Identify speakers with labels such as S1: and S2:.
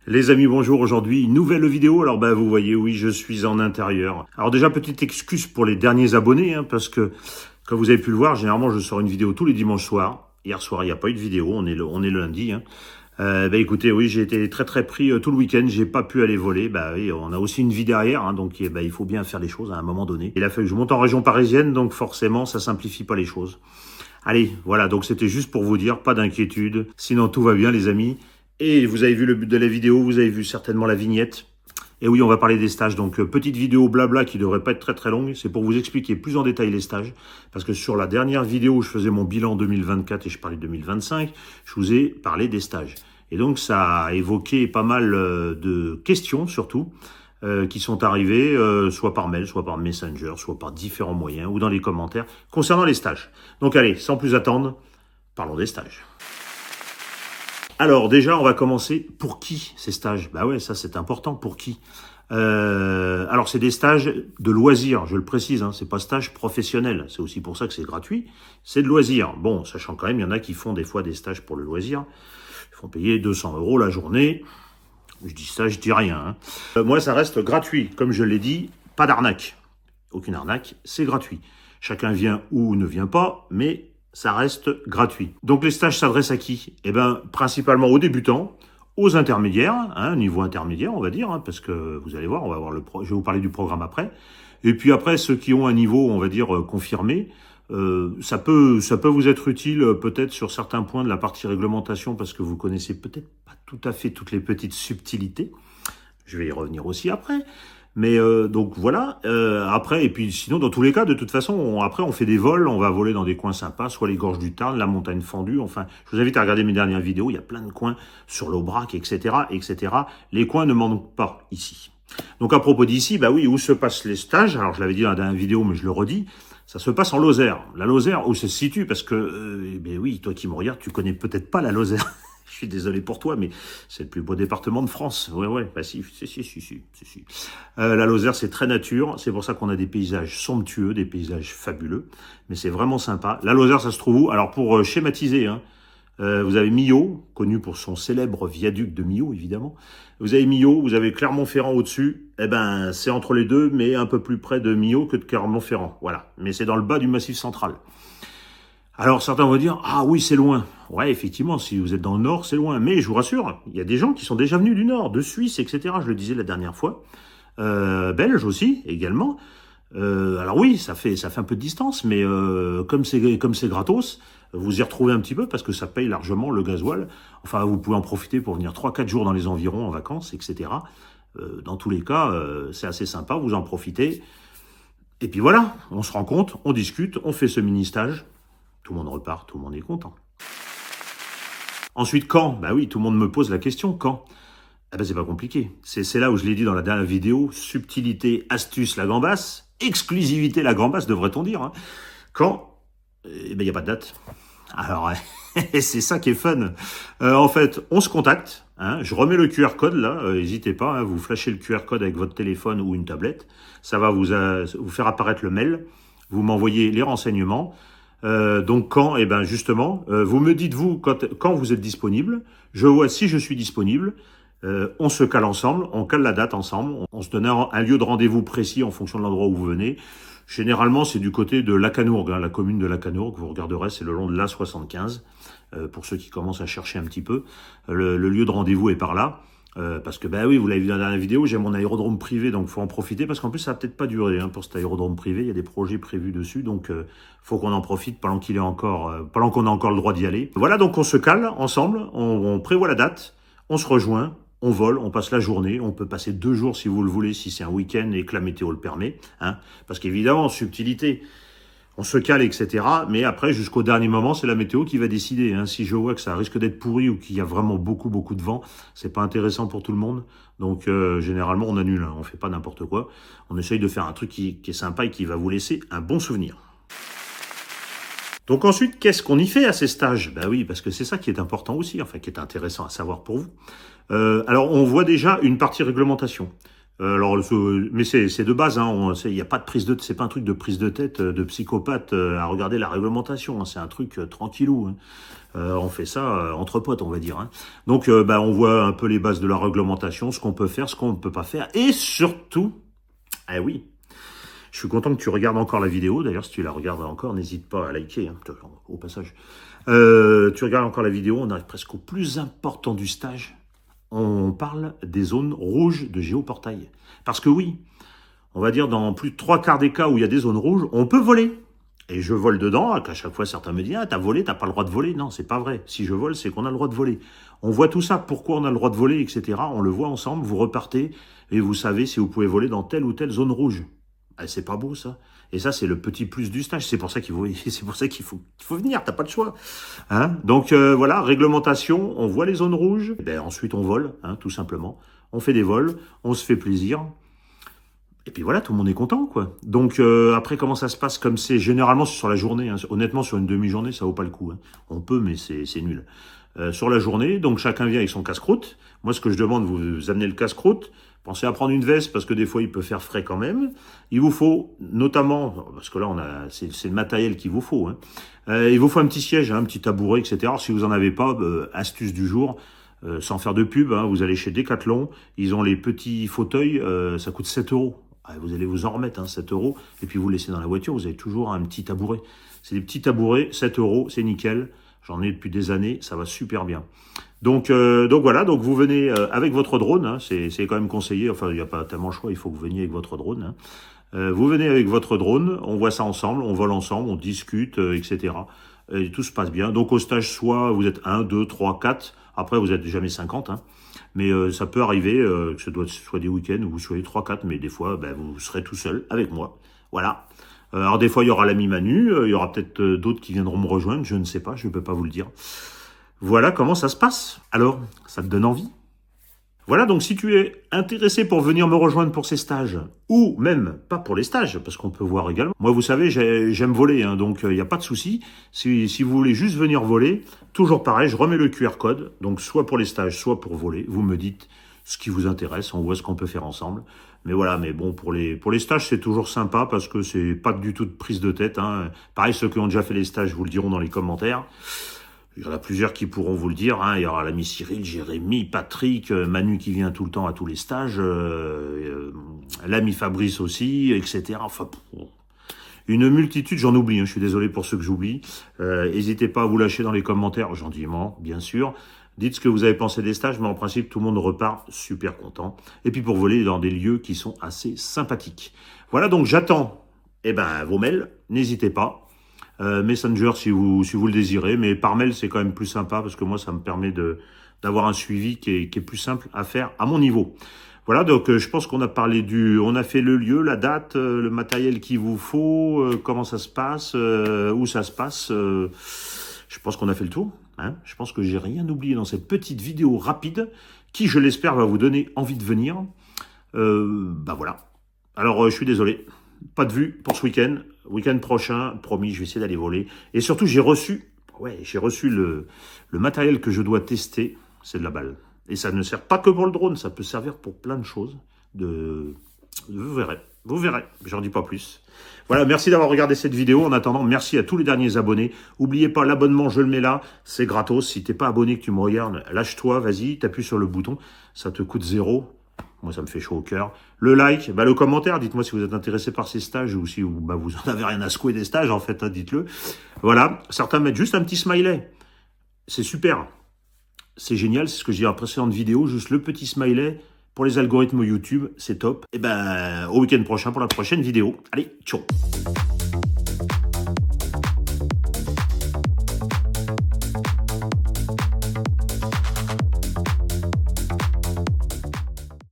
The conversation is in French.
S1: Les amis, bonjour. Aujourd'hui, une nouvelle vidéo. Alors, vous voyez, oui, je suis en intérieur. Alors déjà, petite excuse pour les derniers abonnés, parce que, comme vous avez pu le voir, généralement, je sors une vidéo tous les dimanches soirs. Hier soir, il n'y a pas eu de vidéo. On est le lundi. Écoutez, oui, j'ai été très très pris tout le week-end. J'ai pas pu aller voler. Oui, on a aussi une vie derrière, donc il faut bien faire les choses à un moment donné. Il a fallu que je monte en région parisienne, donc forcément, ça simplifie pas les choses. Allez, voilà, donc c'était juste pour vous dire, pas d'inquiétude. Sinon, tout va bien, les amis. Et vous avez vu le but de la vidéo, vous avez vu certainement la vignette. Et oui, on va parler des stages. Donc, petite vidéo blabla qui devrait pas être très très longue. C'est pour vous expliquer plus en détail les stages. Parce que sur la dernière vidéo où je faisais mon bilan 2024 et je parlais de 2025, je vous ai parlé des stages. Et donc, ça a évoqué pas mal de questions, surtout, qui sont arrivées, soit par mail, soit par Messenger, soit par différents moyens, ou dans les commentaires, concernant les stages. Donc, allez, sans plus attendre, parlons des stages. Alors déjà, on va commencer. Pour qui ces stages? Bah ouais, ça c'est important. Pour qui? Alors c'est des stages de loisirs, je le précise. C'est pas stage professionnel. C'est aussi pour ça que c'est gratuit. C'est de loisirs. Bon, sachant quand même, il y en a qui font des fois des stages pour le loisir. Ils font payer 200 € la journée. Je dis ça, je dis rien. Moi, ça reste gratuit. Comme je l'ai dit, pas d'arnaque. Aucune arnaque, c'est gratuit. Chacun vient ou ne vient pas, mais ça reste gratuit. Donc les stages s'adressent à qui? Principalement aux débutants, aux intermédiaires, niveau intermédiaire on va dire, parce que vous allez voir, je vais vous parler du programme après. Et puis après, ceux qui ont un niveau, on va dire, confirmé, ça peut vous être utile peut-être sur certains points de la partie réglementation, parce que vous connaissez peut-être pas tout à fait toutes les petites subtilités. Je vais y revenir aussi après. Mais donc voilà, après, et puis sinon, dans tous les cas, de toute façon, après, on fait des vols, on va voler dans des coins sympas, soit les gorges du Tarn, la montagne fendue, enfin, je vous invite à regarder mes dernières vidéos, il y a plein de coins sur l'Aubrac, etc., etc. Les coins ne manquent pas ici. Donc à propos d'ici, oui, où se passent les stages? Alors je l'avais dit dans la dernière vidéo, mais je le redis, ça se passe en Lozère. La Lozère, où ça se situe? Parce que, oui, toi qui me regardes, tu connais peut-être pas la Lozère. Je suis désolé pour toi, mais c'est le plus beau département de France. Ouais, si. La Lozère, c'est très nature. C'est pour ça qu'on a des paysages somptueux, des paysages fabuleux. Mais c'est vraiment sympa. La Lozère, ça se trouve où? Alors, pour schématiser, vous avez Millau, connu pour son célèbre viaduc de Millau, évidemment. Vous avez Millau, vous avez Clermont-Ferrand au-dessus. C'est entre les deux, mais un peu plus près de Millau que de Clermont-Ferrand. Voilà. Mais c'est dans le bas du Massif central. Alors certains vont dire, ah oui, c'est loin. Ouais, effectivement, si vous êtes dans le nord, c'est loin. Mais je vous rassure, il y a des gens qui sont déjà venus du nord, de Suisse, etc. Je le disais la dernière fois. Belges aussi, également. Alors oui, ça fait un peu de distance, mais comme c'est gratos, vous y retrouvez un petit peu parce que ça paye largement le gasoil. Enfin, vous pouvez en profiter pour venir 3-4 jours dans les environs en vacances, etc. Dans tous les cas, c'est assez sympa, vous en profitez. Et puis voilà, on se rencontre, on discute, on fait ce mini-stage. Tout le monde repart, tout le monde est content. Ensuite, quand? Oui, tout le monde me pose la question, quand? C'est pas compliqué. C'est là où je l'ai dit dans la dernière vidéo, subtilité, astuce, la gambasse, exclusivité, la gambasse, devrait-on dire. Quand? Il n'y a pas de date. Alors, c'est ça qui est fun. En fait, on se contacte. Je remets le QR code là, n'hésitez pas, vous flashez le QR code avec votre téléphone ou une tablette. Ça va vous faire apparaître le mail. Vous m'envoyez les renseignements. Donc quand? Justement, vous me dites vous quand vous êtes disponible. Je vois si je suis disponible. On se cale ensemble, on cale la date ensemble. On se donne un lieu de rendez-vous précis en fonction de l'endroit où vous venez. Généralement, c'est du côté de Lacanourgue, la commune de Lacanourgue. Vous regarderez, c'est le long de l'A75. Pour ceux qui commencent à chercher un petit peu, le lieu de rendez-vous est par là. Parce que oui, vous l'avez vu dans la dernière vidéo, j'ai mon aérodrome privé, donc faut en profiter, parce qu'en plus ça va peut-être pas durer pour cet aérodrome privé, il y a des projets prévus dessus, donc faut qu'on en profite pendant qu'on a encore le droit d'y aller. Voilà, donc on se cale ensemble, on prévoit la date, on se rejoint, on vole, on passe la journée, on peut passer 2 jours si vous le voulez, si c'est un week-end et que la météo le permet, parce qu'évidemment, subtilité, on se cale, etc. Mais après, jusqu'au dernier moment, c'est la météo qui va décider. Si je vois que ça risque d'être pourri ou qu'il y a vraiment beaucoup de vent, c'est pas intéressant pour tout le monde. Donc, généralement, on annule. On fait pas n'importe quoi. On essaye de faire un truc qui est sympa et qui va vous laisser un bon souvenir. Donc ensuite, qu'est-ce qu'on y fait à ces stages? Oui, parce que c'est ça qui est important aussi, qui est intéressant à savoir pour vous. Alors, on voit déjà une partie réglementation. Mais c'est de base, hein, il n'y a pas de prise de, c'est pas un truc de prise de tête de psychopathe à regarder la réglementation, hein, c'est un truc tranquillou. Hein. On fait ça entre potes, on va dire. Hein. Donc, on voit un peu les bases de la réglementation, ce qu'on peut faire, ce qu'on ne peut pas faire, et surtout, ah oui, je suis content que tu regardes encore la vidéo. D'ailleurs, si tu la regardes encore, n'hésite pas à liker, hein, au passage. Tu regardes encore la vidéo, on arrive presque au plus important du stage. On parle des zones rouges de géoportail. Parce que oui, on va dire dans plus de 3/4 des cas où il y a des zones rouges, on peut voler. Et je vole dedans, qu'à chaque fois certains me disent « Ah, t'as volé, t'as pas le droit de voler ». Non, c'est pas vrai. Si je vole, c'est qu'on a le droit de voler. On voit tout ça, pourquoi on a le droit de voler, etc. On le voit ensemble, vous repartez et vous savez si vous pouvez voler dans telle ou telle zone rouge. Ah, c'est pas beau ça. Et ça, c'est le petit plus du stage. C'est pour ça qu'il faut venir, t'as pas de choix. Hein, donc voilà, réglementation, on voit les zones rouges. Et ensuite, on vole, hein, tout simplement. On fait des vols, on se fait plaisir. Et puis voilà, tout le monde est content, quoi. Donc après, comment ça se passe? Comme c'est généralement sur la journée. Hein. Honnêtement, sur une demi-journée, ça vaut pas le coup. Hein. On peut, mais c'est nul. Sur la journée, donc chacun vient avec son casse-croûte. Moi, ce que je demande, vous amenez le casse-croûte. Pensez à prendre une veste parce que des fois il peut faire frais quand même. Il vous faut notamment, parce que là c'est le matériel qu'il vous faut. Hein. Il vous faut un petit siège, hein, un petit tabouret, etc. Alors, si vous en avez pas, astuce du jour, sans faire de pub, hein, vous allez chez Decathlon, ils ont les petits fauteuils, ça coûte 7 €. Ah, vous allez vous en remettre, hein, 7 €, et puis vous laissez dans la voiture, vous avez toujours un petit tabouret. C'est des petits tabourets, 7 €, c'est nickel. J'en ai depuis des années, ça va super bien. Donc voilà, donc vous venez avec votre drone, hein, c'est quand même conseillé, enfin il n'y a pas tellement le choix, il faut que vous veniez avec votre drone. Hein. Vous venez avec votre drone, on voit ça ensemble, on vole ensemble, on discute, etc. Et tout se passe bien. Donc au stage, soit vous êtes 1, 2, 3, 4, après vous n'êtes jamais 50, hein. Mais ça peut arriver que ce soit des week-ends où vous soyez 3, 4, mais des fois vous serez tout seul avec moi. Voilà. Alors des fois il y aura l'ami Manu, il y aura peut-être d'autres qui viendront me rejoindre, je ne sais pas, je ne peux pas vous le dire. Voilà comment ça se passe. Alors, ça te donne envie? Voilà, donc si tu es intéressé pour venir me rejoindre pour ces stages, ou même pas pour les stages, parce qu'on peut voir également. Moi, vous savez, j'aime voler, hein, donc il n'y a pas de souci. Si vous voulez juste venir voler, toujours pareil, je remets le QR code, donc soit pour les stages, soit pour voler. Vous me dites ce qui vous intéresse, on voit ce qu'on peut faire ensemble. Mais voilà, mais bon, pour les stages, c'est toujours sympa, parce que c'est pas du tout de prise de tête. Hein. Pareil, ceux qui ont déjà fait les stages vous le diront dans les commentaires. Il y en a plusieurs qui pourront vous le dire. Hein. Il y aura l'ami Cyril, Jérémy, Patrick, Manu qui vient tout le temps à tous les stages, l'ami Fabrice aussi, etc. Enfin, une multitude, j'en oublie. Hein. Je suis désolé pour ceux que j'oublie. N'hésitez pas à vous lâcher dans les commentaires, gentiment, bien sûr. Dites ce que vous avez pensé des stages, mais en principe, tout le monde repart super content. Et puis pour voler dans des lieux qui sont assez sympathiques. Voilà, donc j'attends vos mails. N'hésitez pas. Messenger si vous le désirez, mais par mail c'est quand même plus sympa parce que moi ça me permet d'avoir un suivi qui est plus simple à faire à mon niveau. Voilà, donc je pense qu'on a parlé on a fait le lieu, la date, le matériel qu'il vous faut, comment ça se passe, où ça se passe. Je pense qu'on a fait le tour. Hein. Je pense que j'ai rien oublié dans cette petite vidéo rapide qui, je l'espère, va vous donner envie de venir. Voilà. Alors je suis désolé. Pas de vue pour ce week-end. Week-end prochain, promis, je vais essayer d'aller voler. Et surtout, j'ai reçu le matériel que je dois tester, c'est de la balle. Et ça ne sert pas que pour le drone, ça peut servir pour plein de choses. Vous verrez, j'en dis pas plus. Voilà, merci d'avoir regardé cette vidéo. En attendant, merci à tous les derniers abonnés. N'oubliez pas, l'abonnement, je le mets là, c'est gratos. Si t'es pas abonné, que tu me regardes, lâche-toi, vas-y, t'appuies sur le bouton, ça te coûte 0. Moi, ça me fait chaud au cœur. Le like, le commentaire, dites-moi si vous êtes intéressé par ces stages ou si vous en avez rien à secouer des stages, en fait, hein, dites-le. Voilà, certains mettent juste un petit smiley. C'est super. C'est génial, c'est ce que j'ai dit dans la précédente vidéo, juste le petit smiley pour les algorithmes YouTube, c'est top. Et au week-end prochain pour la prochaine vidéo. Allez, ciao.